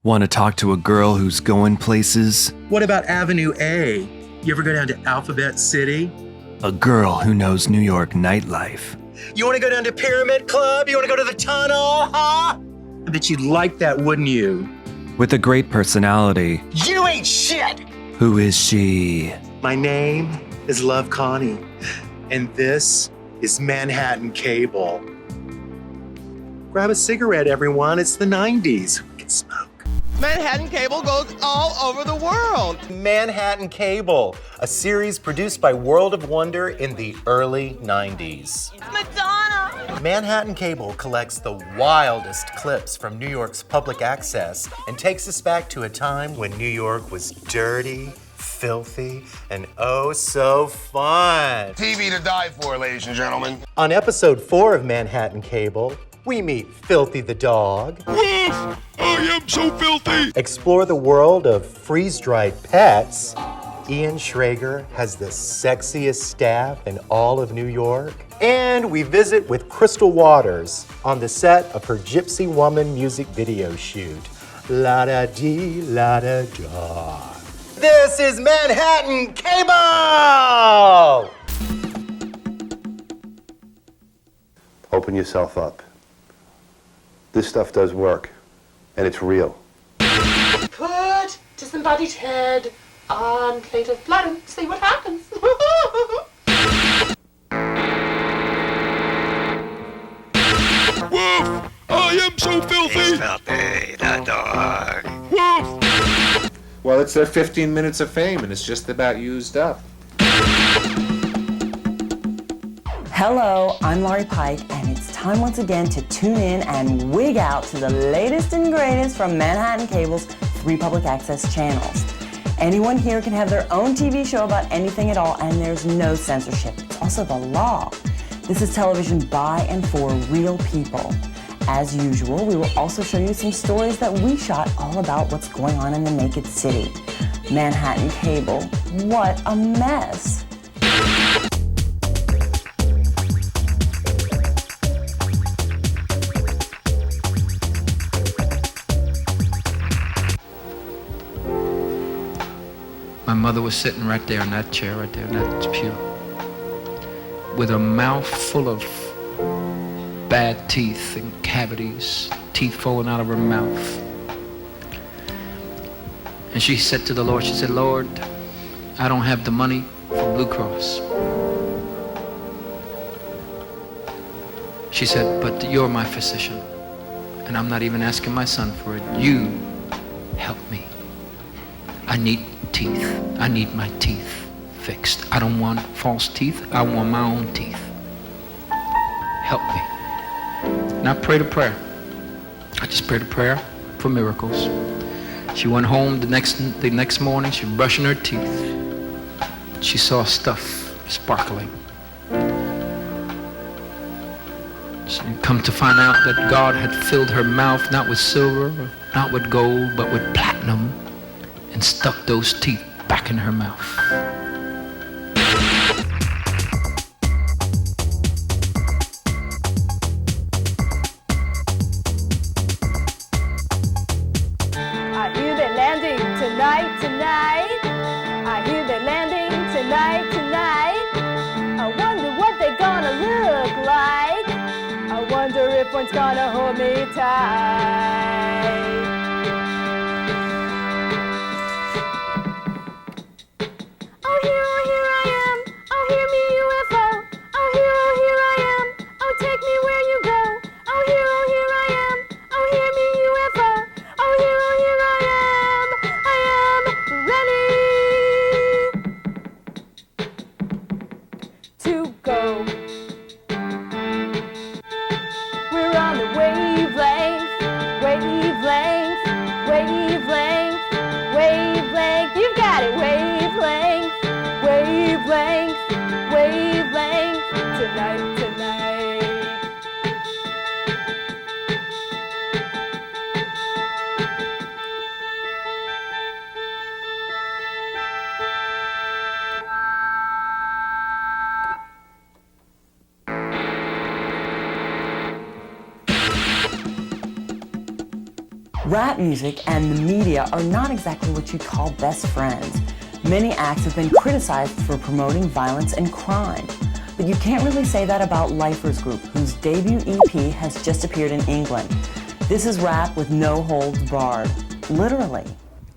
Want to talk to a girl who's going places? What about Avenue A? You ever go down to Alphabet City? A girl who knows New York nightlife. You want to go down to Pyramid Club? You want to go to the tunnel, huh? I bet you'd like that, wouldn't you? With a great personality. You ain't shit! Who is she? My name is Love Connie, and this is Manhattan Cable. Grab a cigarette, everyone. It's the 90s. We can smoke. Manhattan Cable goes all over the world. Manhattan Cable, a series produced by World of Wonder in the early 90s. It's Madonna. Manhattan Cable collects the wildest clips from New York's public access and takes us back to a time when New York was dirty, filthy, and oh so fun. TV to die for, ladies and gentlemen. On episode 4 of Manhattan Cable, we meet Filthy the dog. Woof! I am so filthy! Explore the world of freeze-dried pets. Ian Schrager has the sexiest staff in all of New York. And we visit with Crystal Waters on the set of her Gypsy Woman music video shoot. La-da-dee, la-da-da. This is Manhattan Cable! Open yourself up. This stuff does work, and it's real. Put disembodied head on plate of blood and see what happens. Woof! I am so filthy! He's filthy, the dog. Woof! Well, it's their 15 minutes of fame, and it's just about used up. Hello, I'm Laurie Pike, and it's time once again to tune in and wig out to the latest and greatest from Manhattan Cable's 3 public access channels. Anyone here can have their own TV show about anything at all, and there's no censorship. It's also the law. This is television by and for real people. As usual, we will also show you some stories that we shot all about what's going on in the naked city. Manhattan Cable, what a mess. My mother was sitting right there in that chair, right there in that pew, with her mouth full of bad teeth and cavities, teeth falling out of her mouth. And she said to the Lord, she said, Lord, I don't have the money for Blue Cross. She said, but you're my physician, and I'm not even asking my son for it. You help me. I need teeth. I need my teeth fixed. I don't want false teeth. I want my own teeth. Help me. And I prayed a prayer. I just prayed a prayer for miracles. She went home the next morning. She was brushing her teeth. She saw stuff sparkling. She come to find out that God had filled her mouth not with silver, not with gold, but with platinum, and stuck those teeth back in her mouth. I hear they're landing tonight. I hear they're landing tonight. I wonder what they're gonna look like. I wonder if one's gonna hold me tight. Oh, here I am. Oh, hear me, UFO. Oh, here I am. Oh, take me where you go. Oh, here I am. Oh, hear me, UFO. Oh, here I am. I am ready to go. We're on the wavelength. Rap music and the media are not exactly what you'd call best friends. Many acts have been criticized for promoting violence and crime. But you can't really say that about Lifers Group, whose debut EP has just appeared in England. This is rap with no holds barred, literally.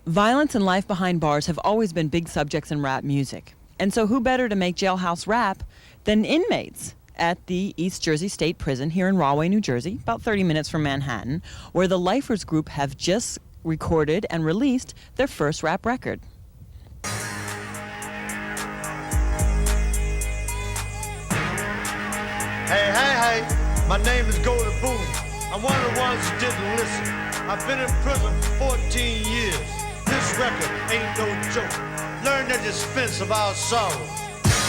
Violence and life behind bars have always been big subjects in rap music. And so who better to make jailhouse rap than inmates at the East Jersey State Prison here in Rahway, New Jersey, about 30 minutes from Manhattan, where the Lifers Group have just recorded and released their first rap record. Hey, my name is Golden Boone. I'm one of the ones who didn't listen. I've been in prison for 14 years. This record ain't no joke. Learn the dispense of our sorrow.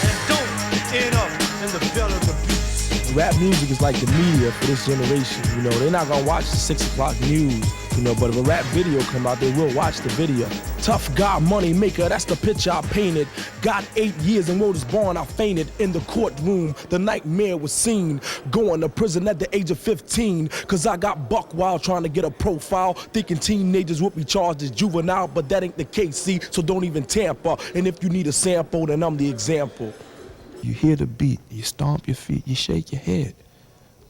And don't end up in the belly of the beast. Rap music is like the media for this generation. You know, they're not gonna watch the 6 o'clock news. You know, but if a rap video come out, they will watch the video. Tough guy, money maker, that's the picture I painted. Got 8 years and wrote his bond, I fainted. In the courtroom, the nightmare was seen. Going to prison at the age of 15. Cause I got buck wild trying to get a profile. Thinking teenagers would be charged as juvenile, but that ain't the case, see? So don't even tamper. And if you need a sample, then I'm the example. You hear the beat, you stomp your feet, you shake your head.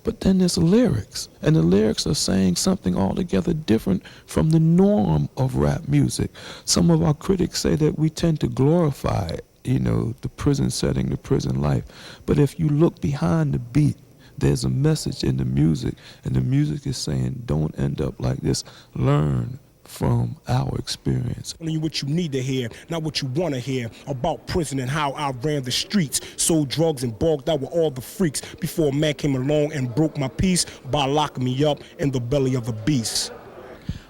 But then there's the lyrics, and the lyrics are saying something altogether different from the norm of rap music. Some of our critics say that we tend to glorify, you know, the prison setting, the prison life. But if you look behind the beat, there's a message in the music, and the music is saying, don't end up like this. Learn from our experience. Only what you need to hear, not what you want to hear, about prison and how I ran the streets, sold drugs and bogged out with all the freaks before a man came along and broke my peace by locking me up in the belly of the beast.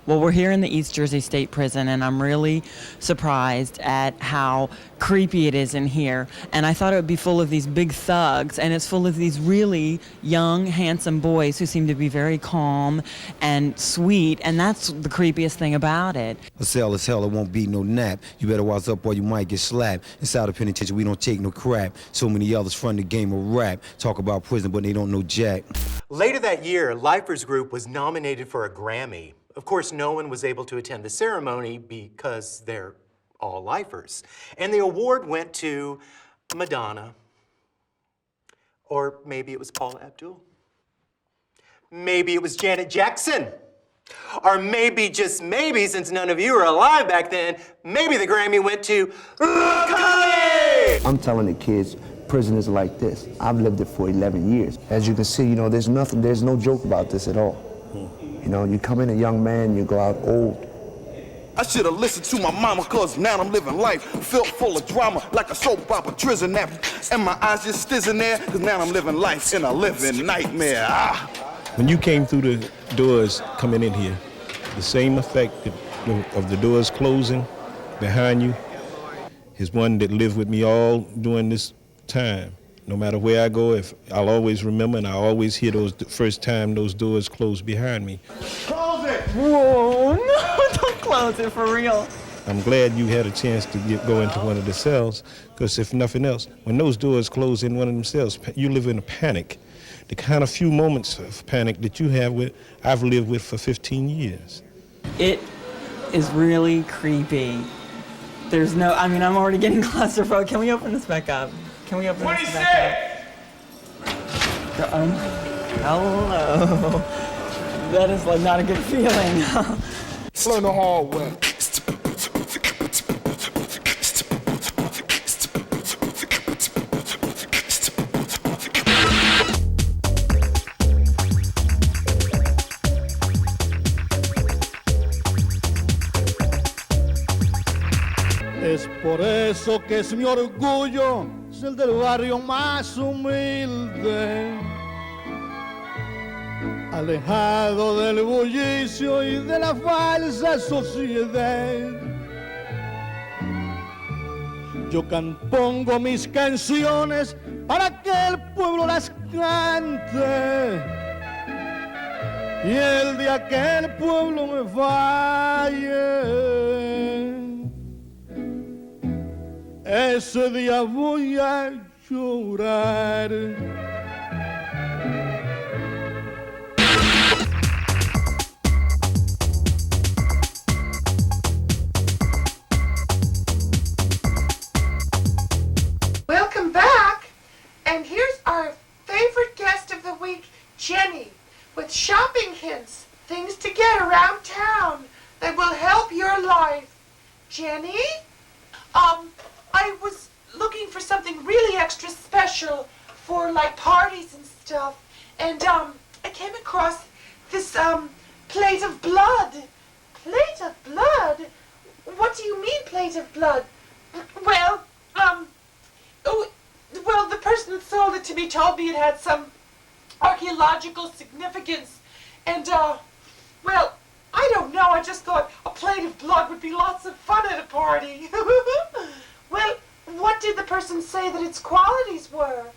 Well, we're here in the East Jersey State Prison, and I'm really surprised at how creepy it is in here. And I thought it would be full of these big thugs, and it's full of these really young, handsome boys who seem to be very calm and sweet, and that's the creepiest thing about it. A cell is hell, it won't be no nap. You better wise up or you might get slapped. Inside the penitentiary, we don't take no crap. So many others from the game of rap talk about prison, but they don't know jack. Later that year, Lifers Group was nominated for a Grammy. Of course, no one was able to attend the ceremony because they're all lifers. And the award went to Madonna. Or maybe it was Paula Abdul. Maybe it was Janet Jackson. Or maybe, just maybe, since none of you were alive back then, maybe the Grammy went to Kanye! I'm telling the kids, prison is like this. I've lived it for 11 years. As you can see, you know, there's no joke about this at all. You know, you come in a young man, you go out old. I should have listened to my mama, cause now I'm living life filled full of drama, like a soap opera prison nap. And my eyes just stizzing there, cause now I'm living life in a living nightmare. When you came through the doors coming in here, the same effect of the doors closing behind you is one that lived with me all during this time. No matter where I go, I'll always remember, and I always hear those first time those doors close behind me. Close it! Whoa, no, don't close it, for real. I'm glad you had a chance to go into one of the cells, because if nothing else, when those doors close in one of them cells, you live in a panic. The kind of few moments of panic that you have I've lived with for 15 years. It is really creepy. There's no, I mean, I'm already getting claustrophobic. Can we open this back up? Can we open this back up? Hello. That is like not a good feeling. Learn the hard way. Es por eso que es mi orgullo ser del barrio más humilde, alejado del bullicio y de la falsa sociedad. Yo compongo mis canciones para que el pueblo las cante, y el día que el pueblo me falle, ese día voy a llorar. Jenny? I was looking for something really extra special for, like, parties and stuff. And, I came across this, plate of blood. Plate of blood? What do you mean, plate of blood? Well, the person that sold it to me told me it had some archaeological significance. And, well, I don't know. I just thought a plate of blood would be lots of fun at a party. Well, what did the person say that its qualities were?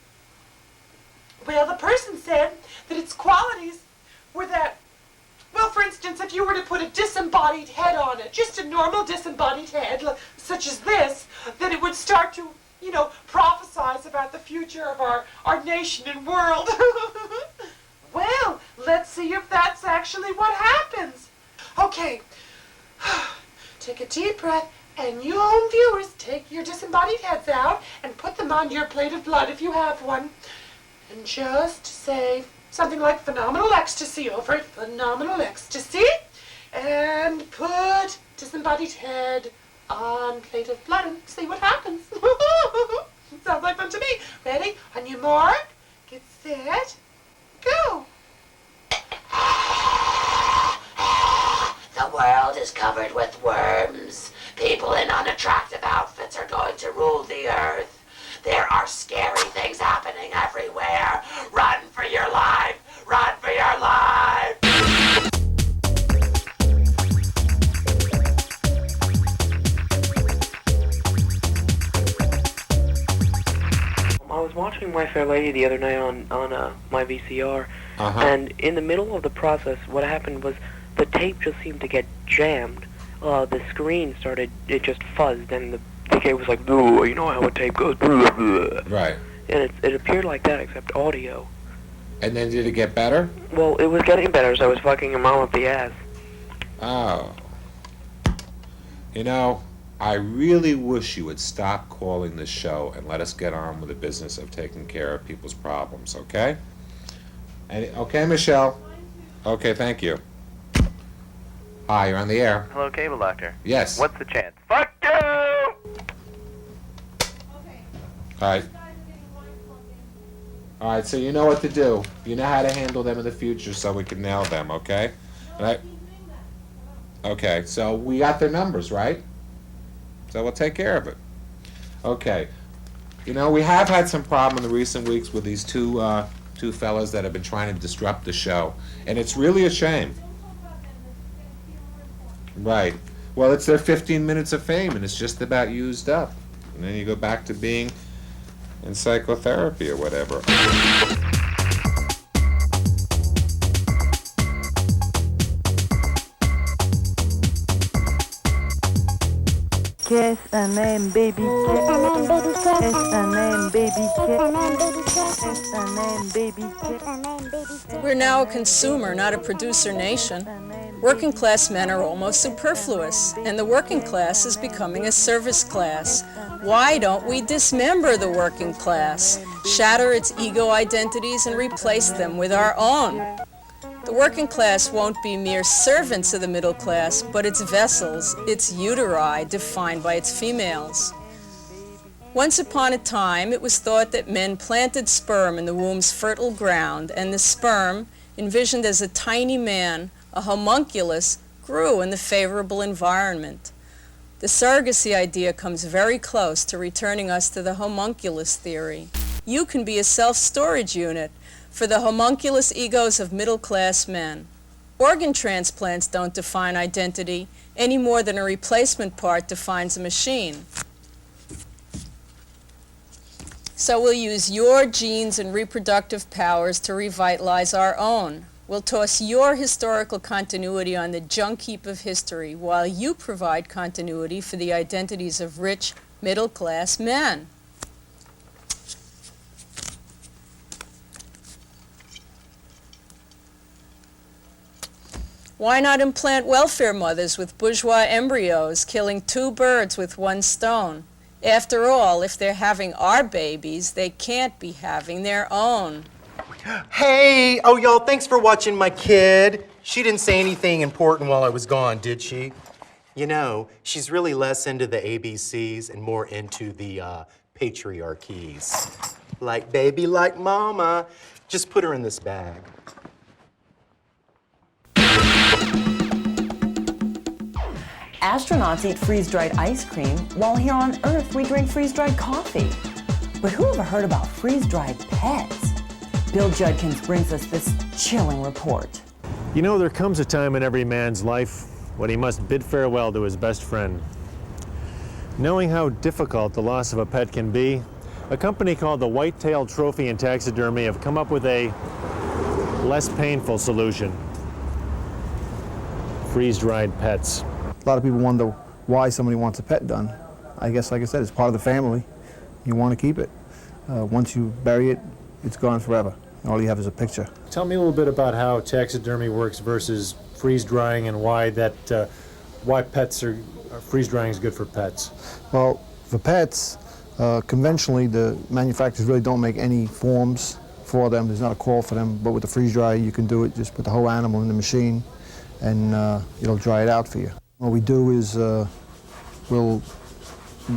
Well, the person said that its qualities were that, well, for instance, if you were to put a disembodied head on it, just a normal disembodied head, such as this, then it would start to, you know, prophesize about the future of our nation and world. Well, let's see if that's actually what happens. Okay, take a deep breath, and you home viewers, take your disembodied heads out and put them on your plate of blood if you have one. And just say something like phenomenal ecstasy over it, phenomenal ecstasy, and put disembodied head on plate of blood and see what happens. Sounds like fun to me. Ready? On your mark, get set, go. The world is covered with worms. People in unattractive outfits are going to rule the earth. There are scary things happening everywhere. Run for your life! Run for your life! I was watching My Fair Lady the other night on my VCR, and in the middle of the process, what happened was the tape just seemed to get jammed. The screen started, it just fuzzed, and the tape was like, "Ooh, you know how a tape goes." Blah, blah. Right. And it appeared like that, except audio. And then did it get better? Well, it was getting better, so I was fucking your mom up the ass. Oh. You know, I really wish you would stop calling the show and let us get on with the business of taking care of people's problems, okay? Okay, Michelle? Okay, thank you. Hi, you're on the air. Hello, Cable Doctor. Yes. What's the chance? Fuck you! Alright. Alright, so you know what to do. You know how to handle them in the future so we can nail them, okay? Okay, so we got their numbers, right? So we'll take care of it. Okay. You know, we have had some problem in the recent weeks with these two fellas that have been trying to disrupt the show. And it's really a shame. Right. Well, it's their 15 minutes of fame, and it's just about used up. And then you go back to being in psychotherapy or whatever. Kiss and name baby kiss and name baby kiss and name baby kiss. We're now a consumer, not a producer nation. Working class men are almost superfluous, and the working class is becoming a service class. Why don't we dismember the working class, shatter its ego identities, and replace them with our own? The working class won't be mere servants of the middle class, but its vessels, its uteri, defined by its females. Once upon a time, it was thought that men planted sperm in the womb's fertile ground, and the sperm, envisioned as a tiny man, a homunculus, grew in the favorable environment. The surrogacy idea comes very close to returning us to the homunculus theory. You can be a self-storage unit for the homunculus egos of middle-class men. Organ transplants don't define identity any more than a replacement part defines a machine. So we'll use your genes and reproductive powers to revitalize our own. We'll toss your historical continuity on the junk heap of history while you provide continuity for the identities of rich, middle-class men. Why not implant welfare mothers with bourgeois embryos, killing two birds with one stone? After all, if they're having our babies, they can't be having their own. Hey! Oh, y'all, thanks for watching my kid. She didn't say anything important while I was gone, did she? You know, she's really less into the ABCs and more into the patriarchies. Like baby, like mama. Just put her in this bag. Astronauts eat freeze-dried ice cream, while here on Earth we drink freeze-dried coffee. But who ever heard about freeze-dried pets? Bill Judkins brings us this chilling report. You know, there comes a time in every man's life when he must bid farewell to his best friend. Knowing how difficult the loss of a pet can be, a company called the White-tailed Trophy and Taxidermy have come up with a less painful solution. Freeze-dried pets. A lot of people wonder why somebody wants a pet done. I guess, like I said, it's part of the family. You want to keep it. Once you bury it, it's gone forever. All you have is a picture. Tell me a little bit about how taxidermy works versus freeze-drying and why freeze-drying is good for pets. Well, for pets, conventionally, the manufacturers really don't make any forms for them. There's not a call for them. But with the freeze dryer, you can do it. Just put the whole animal in the machine, and it'll dry it out for you. What we do is we'll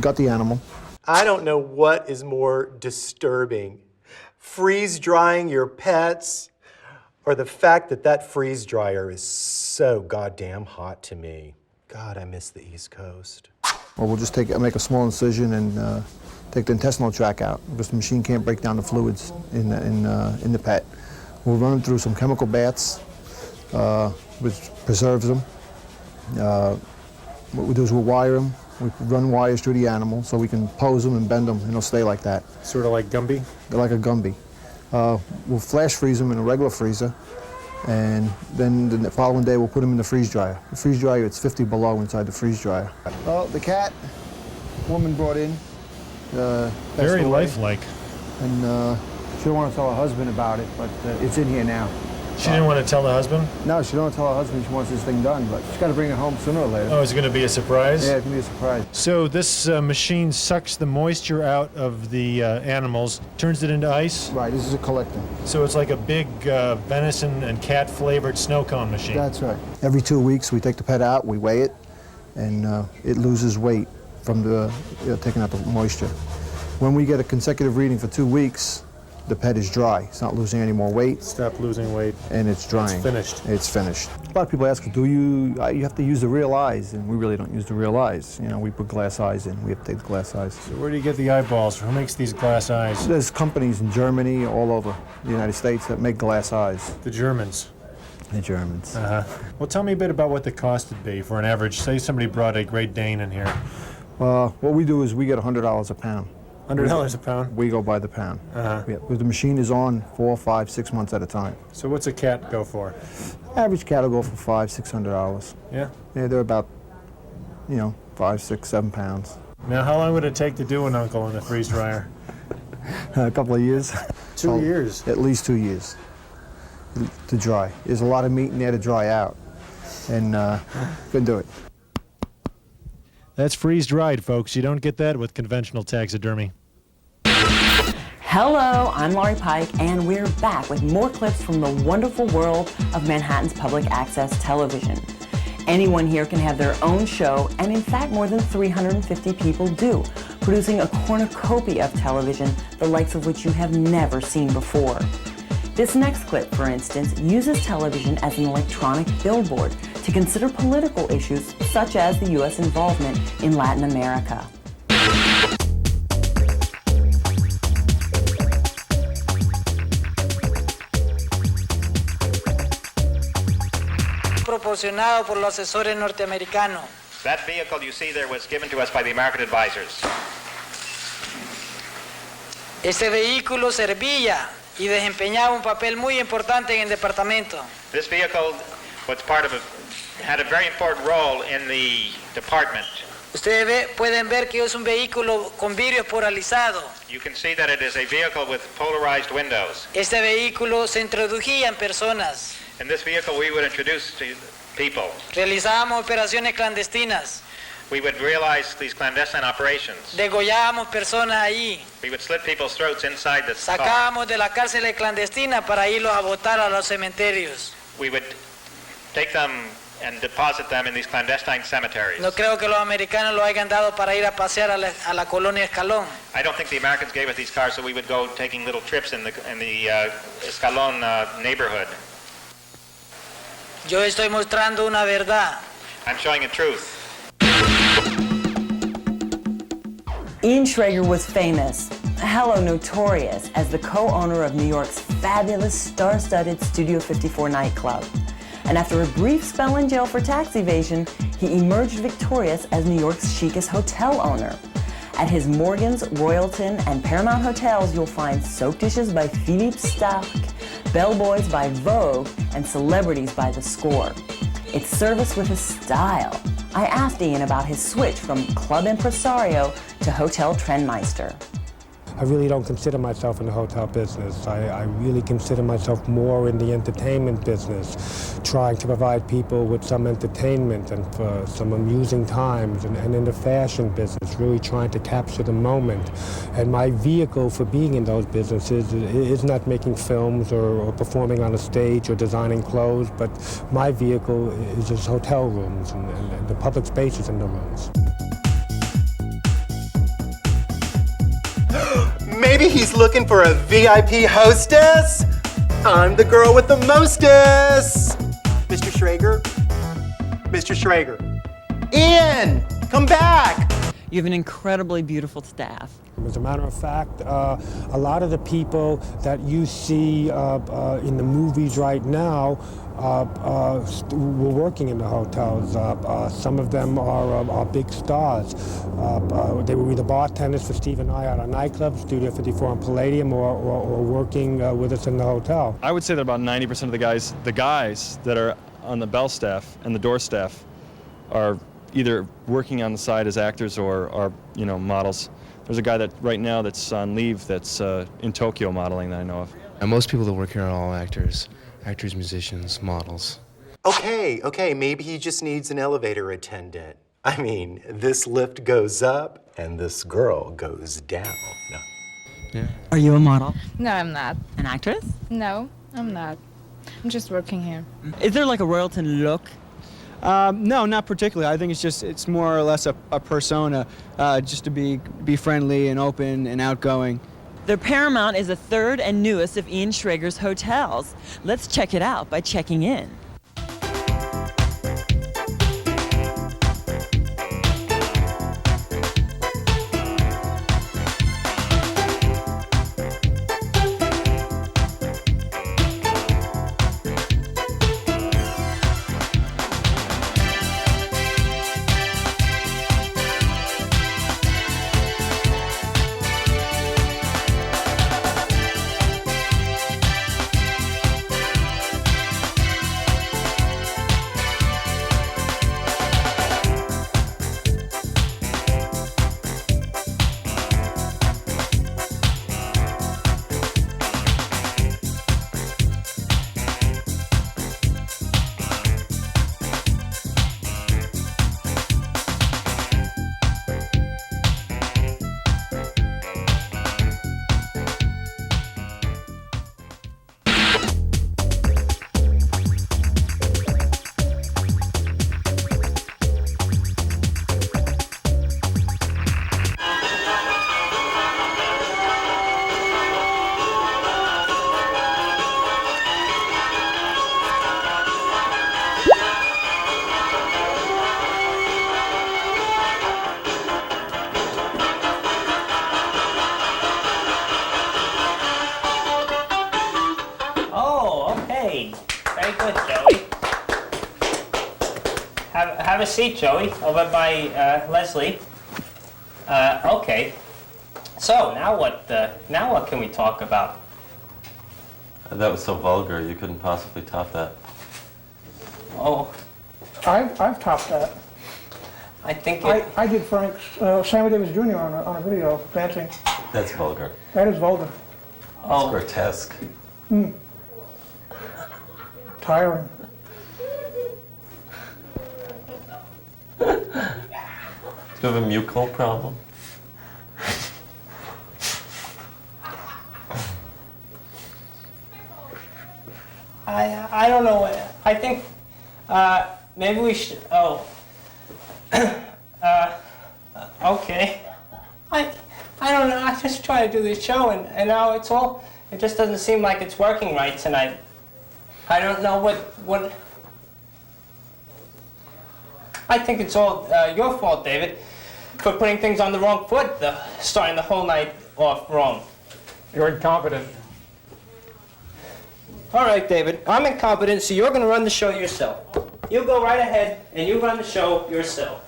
gut the animal. I don't know what is more disturbing. Freeze drying your pets, or the fact that that freeze dryer is so goddamn hot to me. God, I miss the East Coast. Well, we'll just make a small incision and take the intestinal tract out, because the machine can't break down the fluids in the pet. We'll run them through some chemical baths, which preserves them. What we do is we'll wire them. We run wires through the animal so we can pose them and bend them, and they'll stay like that. Sort of like Gumby? They're like a Gumby. We'll flash freeze them in a regular freezer, and then the following day we'll put them in the freeze dryer. The freeze dryer, it's 50 below inside the freeze dryer. Well, the cat, woman brought in. Very lifelike. And she didn't want to tell her husband about it, but it's in here now. She didn't want to tell the husband? No, she didn't want to tell her husband she wants this thing done, but she's got to bring it home sooner or later. Oh, is it going to be a surprise? Yeah, it's going to be a surprise. So this machine sucks the moisture out of the animals, turns it into ice? Right, this is a collector. So it's like a big venison and cat-flavored snow cone machine. That's right. Every 2 weeks we take the pet out, we weigh it, and it loses weight from taking out the moisture. When we get a consecutive reading for 2 weeks, the pet is dry. It's not losing any more weight. Stop losing weight. And it's drying. It's finished. It's finished. A lot of people ask, do you have to use the real eyes? And we really don't use the real eyes. You know, we put glass eyes in. We have to take the glass eyes. So where do you get the eyeballs? Who makes these glass eyes? There's companies in Germany, all over the United States, that make glass eyes. The Germans. The Germans. Well, tell me a bit about what the cost would be for an average. Say somebody brought a Great Dane in here. What we do is we get $100 a pound. $100 a pound? We go by the pound. The machine is on 4, 5, 6 months at a time. So what's a cat go for? Average cat will go for $500-600. Yeah? Yeah, they're about, 5, 6, 7 pounds. Now, how long would it take to do an uncle in the freeze dryer? A couple of years. 2 years? At least 2 years to dry. There's a lot of meat in there to dry out, and couldn't do it. That's freeze-dried, folks. You don't get that with conventional taxidermy. Hello, I'm Laurie Pike, and we're back with more clips from the wonderful world of Manhattan's public access television. Anyone here can have their own show, and in fact, more than 350 people do, producing a cornucopia of television, the likes of which you have never seen before. This next clip, for instance, uses television as an electronic billboard to consider political issues such as the U.S. involvement in Latin America. Proporcionado por los asesores norteamericanos. That vehicle you see there was given to us by the American advisors. Este vehículo servía y desempeñaba un papel muy importante en el departamento. This vehicle was had a very important role in the department. Ustedes pueden ver que es un vehículo con vidrios polarizados. You can see that it is a vehicle with polarized windows. Este vehículo se introducía en personas. In this vehicle we would introduce to people. Realizábamos operaciones clandestinas. We would realize these clandestine operations. Degollábamos personas allí. We would slit people's throats inside the car. Sacábamos de las cárceles clandestinas para irlos a botar a los cementerios. We would take them and deposit them in these clandestine cemeteries. No creo que los americanos lo hayan dado para ir a pasear a la colonia Escalón. I don't think the Americans gave us these cars so we would go taking little trips in the Escalon neighborhood. Yo estoy mostrando una verdad. I'm showing a truth. Ian Schrager was famous, hello, notorious, as the co-owner of New York's fabulous star-studded Studio 54 nightclub. And after a brief spell in jail for tax evasion, he emerged victorious as New York's chicest hotel owner. At his Morgan's, Royalton, and Paramount hotels, you'll find soap dishes by Philippe Starck, bellboys by Vogue, and celebrities by The Score. It's service with a style. I asked Ian about his switch from club impresario to hotel trendmeister. I really don't consider myself in the hotel business. I really consider myself more in the entertainment business, trying to provide people with some entertainment and for some amusing times, and in the fashion business, really trying to capture the moment. And my vehicle for being in those businesses is not making films or performing on a stage or designing clothes, but my vehicle is just hotel rooms and the public spaces in the rooms. Maybe he's looking for a VIP hostess? I'm the girl with the mostest! Mr. Schrager? Mr. Schrager? Ian! Come back! You have an incredibly beautiful staff. As a matter of fact, a lot of the people that you see in the movies right now were working in the hotels. Some of them are big stars. They were either bartenders for Steve and I at our nightclub, Studio 54 and Palladium, or working with us in the hotel. I would say that about 90% of the guys that are on the bell staff and the door staff are either working on the side as actors or models. There's a guy that right now that's on leave that's in Tokyo modeling that I know of. And most people that work here are all actors, musicians, models. Okay, maybe he just needs an elevator attendant. I mean, this lift goes up and this girl goes down. No. Yeah. Are you a model? No, I'm not. An actress? No, I'm not. I'm just working here. Is there like a Royalton look? No, not particularly. I think it's more or less a persona, just to be friendly and open and outgoing. The Paramount is the third and newest of Ian Schrager's hotels. Let's check it out by checking in. Have a seat, Joey, over by Leslie. Okay. So now what can we talk about? That was so vulgar. You couldn't possibly top that. Oh, I've topped that. I think I did Frank's Sammy Davis Jr. on a video dancing. That's vulgar. That is vulgar. That's grotesque. Tiring. Do you have a mucal problem? I don't know. I think maybe we should. Oh. Okay. I don't know. I just try to do this show, and now it's all. It just doesn't seem like it's working right tonight. I don't know what. I think it's all your fault, David, for putting things on the wrong foot, starting the whole night off wrong. You're incompetent. All right, David, I'm incompetent, so you're going to run the show yourself. You go right ahead, and you run the show yourself.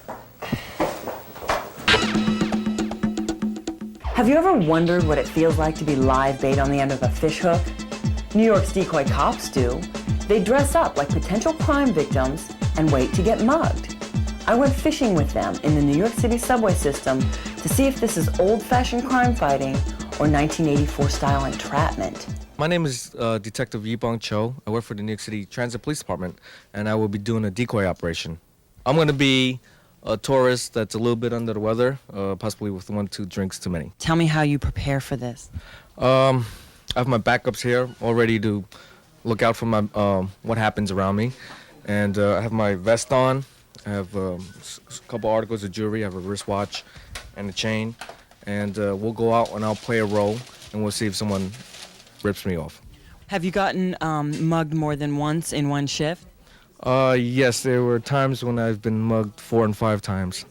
Have you ever wondered what it feels like to be live bait on the end of a fish hook? New York's decoy cops do. They dress up like potential crime victims and wait to get mugged. I went fishing with them in the New York City subway system to see if this is old-fashioned crime fighting or 1984-style entrapment. My name is Detective Yibong Cho. I work for the New York City Transit Police Department, and I will be doing a decoy operation. I'm going to be a tourist that's a little bit under the weather, possibly with 1 or 2 drinks too many. Tell me how you prepare for this. I have my backups here, all ready to look out for my what happens around me. And I have my vest on. I have a couple articles of jewelry. I have a wristwatch and a chain. And we'll go out and I'll play a role, and we'll see if someone rips me off. Have you gotten mugged more than once in one shift? Yes, there were times when I've been mugged 4 and 5 times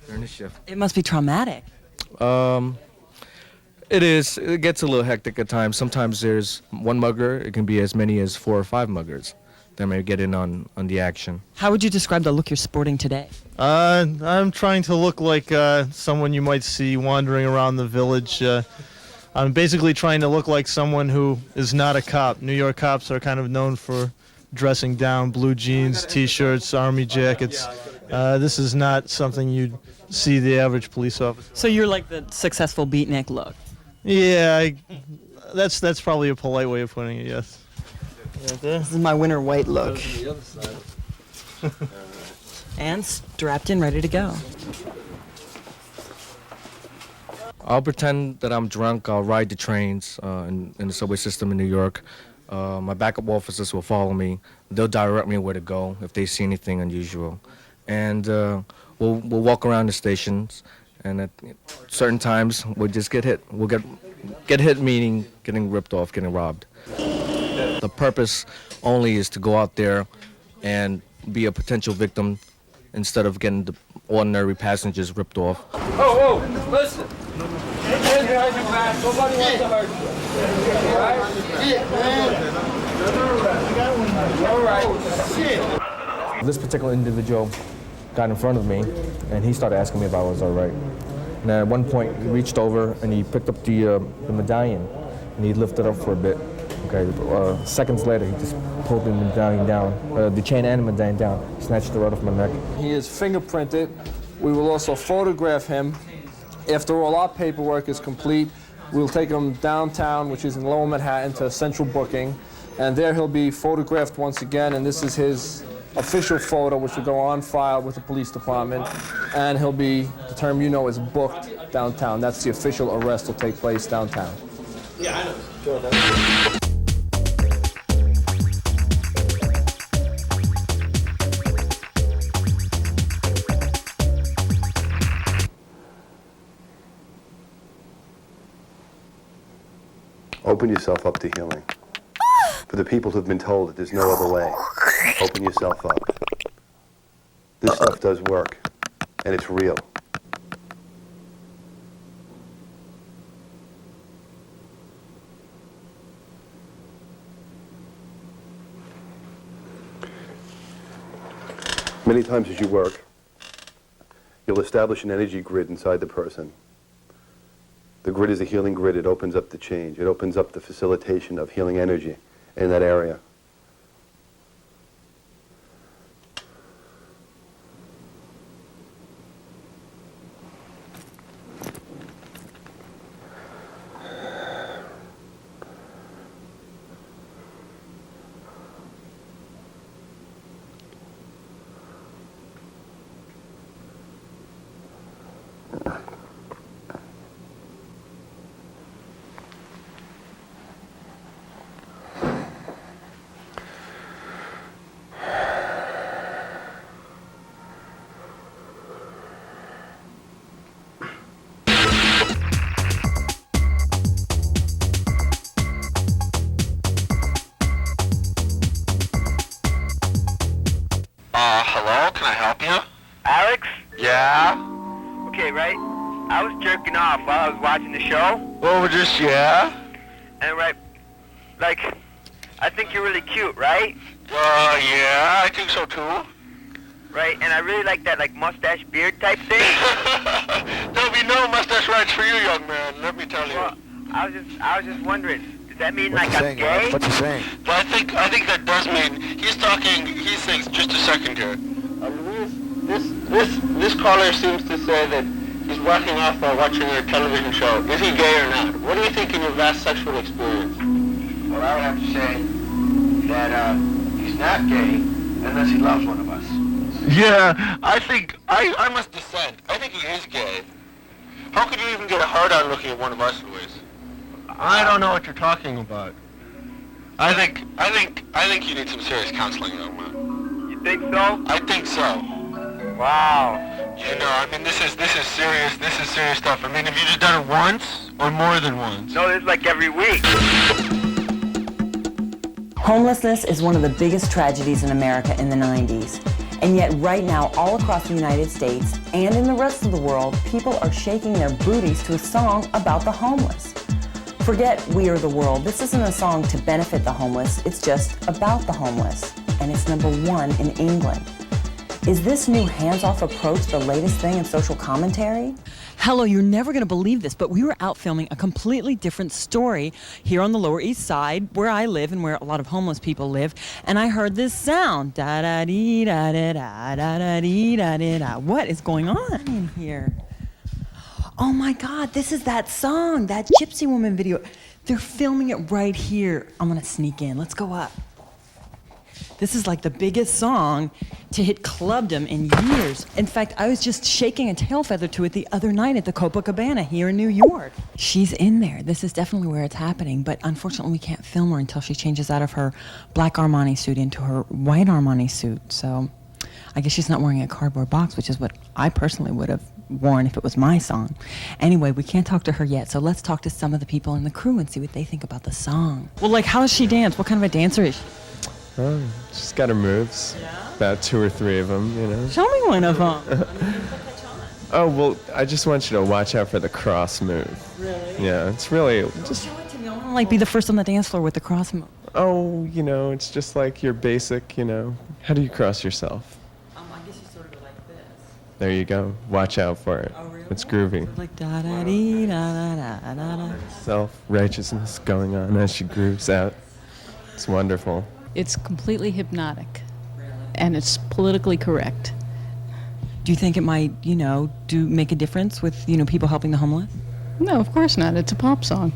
during the shift. It must be traumatic. It is. It gets a little hectic at times. Sometimes there's one mugger. It can be as many as 4 or 5 muggers that may get in on the action. How would you describe the look you're sporting today? I'm trying to look like someone you might see wandering around the village. I'm basically trying to look like someone who is not a cop. New York cops are kind of known for dressing down, blue jeans, T-shirts, army jackets. This is not something you'd see the average police officer. So you're like the successful beatnik look? Yeah, that's probably a polite way of putting it, yes. This is my winter white look. And strapped in, ready to go. I'll pretend that I'm drunk. I'll ride the trains in the subway system in New York. My backup officers will follow me. They'll direct me where to go if they see anything unusual. And we'll walk around the stations, and at certain times we'll just get hit. We'll get hit, meaning getting ripped off, getting robbed. The purpose only is to go out there and be a potential victim instead of getting the ordinary passengers ripped off. Oh, listen. Hands behind your back. Nobody wants to hurt you. All right. This particular individual got in front of me, and he started asking me if I was all right. And at one point, he reached over and he picked up the medallion, and he lifted it up for a bit. Okay. Seconds later, he just pulled the medallion down, the chain and the medallion down, snatched it right off my neck. He is fingerprinted. We will also photograph him. After all our paperwork is complete, we'll take him downtown, which is in Lower Manhattan, to central booking, and there he'll be photographed once again, and this is his official photo, which will go on file with the police department, and he'll be, the term you know is booked downtown. That's the official arrest will take place downtown. Yeah, I know. Sure, Open yourself up to healing. For the people who've been told that there's no other way, open yourself up. This stuff does work, and it's real. Many times as you work, you'll establish an energy grid inside the person. The grid is a healing grid. It opens up the change. It opens up the facilitation of healing energy in that area. Yeah? Okay, right? I was jerking off while I was watching the show. Oh, just yeah? And right, like, I think you're really cute, right? Yeah, I think so too. Right, and I really like that, like, mustache beard type thing. There'll be no mustache rights for you, young man, let me tell you. Well, I was just wondering, does that mean like I'm gay? What you saying? Well, I think that does mean, he thinks, just a second here. This caller seems to say that he's whacking off while watching your television show. Is he gay or not? What do you think in your vast sexual experience? Well, I would have to say that he's not gay unless he loves one of us. Yeah, I must dissent. I think he is gay. How could you even get a hard on looking at one of us, Luis? I don't know what you're talking about. I think you need some serious counseling, young man. You think so? I think so. Wow. You know, I mean, this is serious stuff. I mean, have you just done it once or more than once? No, it's like every week. Homelessness is one of the biggest tragedies in America in the 90s. And yet right now, all across the United States and in the rest of the world, people are shaking their booties to a song about the homeless. Forget We Are the World. This isn't a song to benefit the homeless. It's just about the homeless. And it's #1 in England. Is this new hands-off approach the latest thing in social commentary? Hello, you're never going to believe this, but we were out filming a completely different story here on the Lower East Side, where I live and where a lot of homeless people live, and I heard this sound. Da-da-dee-da-da-da, what is going on in here? Oh my God, this is that song, that Gypsy Woman video. They're filming it right here. I'm going to sneak in. Let's go up. This is like the biggest song to hit clubdom in years. In fact, I was just shaking a tail feather to it the other night at the Copacabana here in New York. She's in there. This is definitely where it's happening, but unfortunately we can't film her until she changes out of her black Armani suit into her white Armani suit. So I guess she's not wearing a cardboard box, which is what I personally would have worn if it was my song. Anyway, we can't talk to her yet, so let's talk to some of the people in the crew and see what they think about the song. Well, like, how does she dance? What kind of a dancer is she? Oh, she's got her moves. Yeah? About 2 or 3 of them, you know. Show me one of them. Oh, well, I just want you to watch out for the cross move. Really? Yeah, it's really just... Show it to me. I want to, like, be the first on the dance floor with the cross move. Oh, you know, it's just like your basic, you know. How do you cross yourself? I guess you sort of go like this. There you go. Watch out for it. Oh, really? It's groovy. Like da-da-dee-da-da-da-da-da. Self-righteousness going on as she grooves out. It's wonderful. It's completely hypnotic, and it's politically correct. Do you think it might, you know, make a difference with, you know, people helping the homeless? No, of course not. It's a pop song.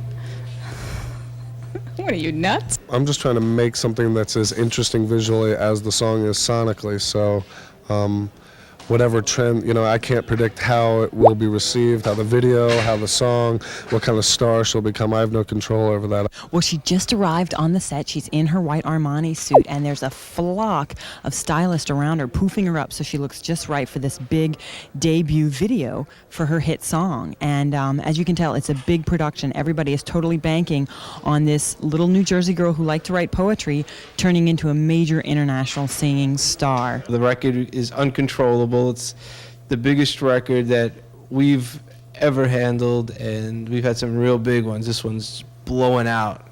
What are you, nuts? I'm just trying to make something that's as interesting visually as the song is sonically, so whatever trend, you know, I can't predict how it will be received, how the video, how the song, what kind of star she'll become. I have no control over that. Well, she just arrived on the set. She's in her white Armani suit, and there's a flock of stylists around her, poofing her up so she looks just right for this big debut video for her hit song. And as you can tell, it's a big production. Everybody is totally banking on this little New Jersey girl who liked to write poetry turning into a major international singing star. The record is uncontrollable. It's the biggest record that we've ever handled, and we've had some real big ones. This one's blowing out.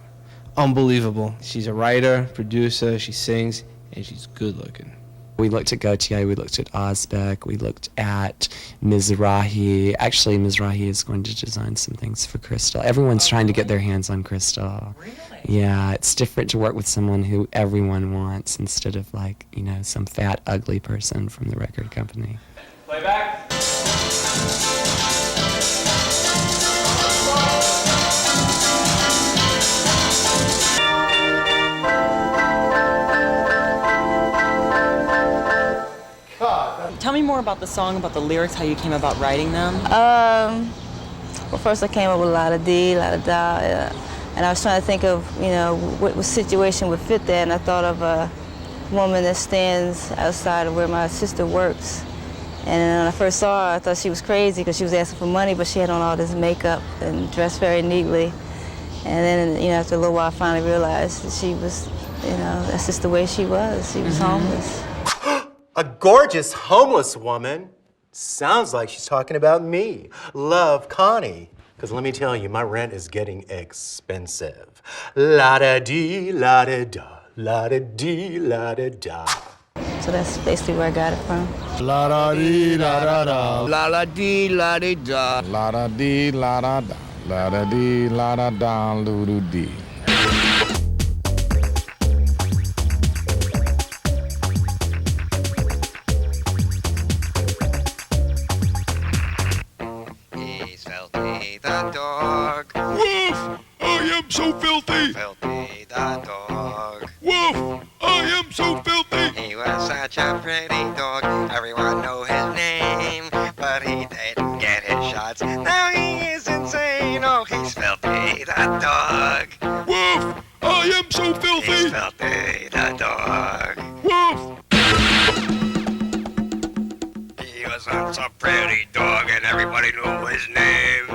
Unbelievable. She's a writer, producer, she sings, and she's good looking. We looked at Gautier, we looked at Ozbek, we looked at Mizrahi. Actually, Mizrahi is going to design some things for Crystal. Everyone's trying to get their hands on Crystal. Really? Yeah, it's different to work with someone who everyone wants instead of, like, you know, some fat, ugly person from the record company. Play back. Tell me more about the song, about the lyrics, how you came about writing them. Well, first I came up with la-da-dee, la-da-da, and I was trying to think of, you know, what situation would fit that, and I thought of a woman that stands outside of where my sister works. And when I first saw her, I thought she was crazy because she was asking for money, but she had on all this makeup and dressed very neatly. And then, you know, after a little while, I finally realized that she was, you know, that's just the way she was. She was homeless. A gorgeous homeless woman? Sounds like she's talking about me. Love, Connie. Because let me tell you, my rent is getting expensive. La-da-dee, la-da-da, la-da-dee, la-da-da. So that's basically where I got it from. La da dee la da da. La la dee la dee da. La da dee la da da. La da dee la da da loo doo dee. He's filthy the dog. Woof! I am so filthy. Filthy the dog. Woof! I am so filthy. He was such a pretty dog. Everyone knew his name, but he didn't get his shots. Now he is insane. Oh, he's filthy the dog. Woof! I am so filthy. He's filthy the dog. Woof! He was once a pretty dog and everybody knew his name.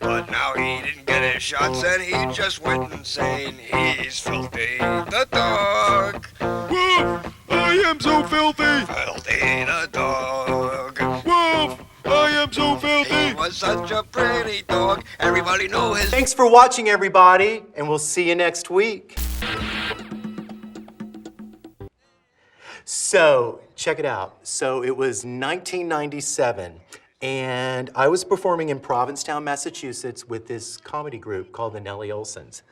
But now he didn't get his shots and he just went insane. He's filthy the dog. Woof! I am so filthy. Filthy the dog. Woof! I am so filthy. He was such a pretty dog. Everybody knew his. Thanks for watching, everybody, and we'll see you next week. So, check it out. So, it was 1997, and I was performing in Provincetown, Massachusetts with this comedy group called the Nellie Olsons.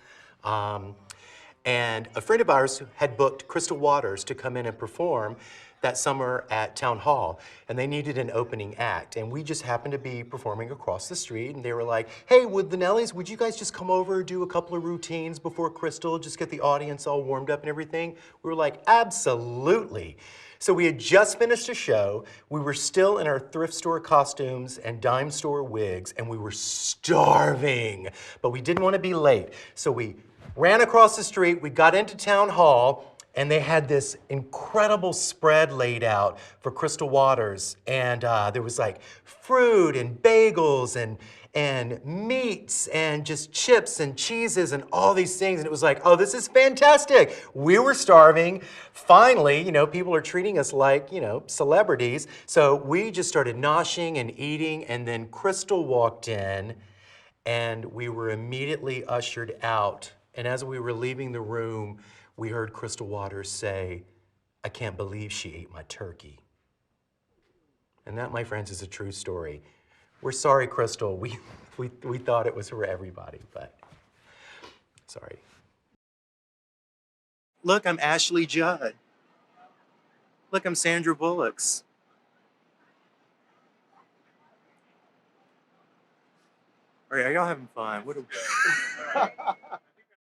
And a friend of ours had booked Crystal Waters to come in and perform that summer at Town Hall, and they needed an opening act. And we just happened to be performing across the street, and they were like, hey, would the Nellies, would you guys just come over, do a couple of routines before Crystal, just get the audience all warmed up and everything? We were like, absolutely. So we had just finished a show, we were still in our thrift store costumes and dime store wigs, and we were starving, but we didn't want to be late. So we ran across the street, we got into Town Hall, and they had this incredible spread laid out for Crystal Waters. And there was like fruit and bagels and meats and just chips and cheeses and all these things. And it was like, oh, this is fantastic. We were starving. Finally, you know, people are treating us like, you know, celebrities. So we just started noshing and eating. And then Crystal walked in and we were immediately ushered out. And as we were leaving the room, we heard Crystal Waters say, I can't believe she ate my turkey. And that, my friends, is a true story. We're sorry, Crystal. We thought it was for everybody, but sorry. Look, I'm Ashley Judd. Look, I'm Sandra Bullock's. All right, are y'all having fun? What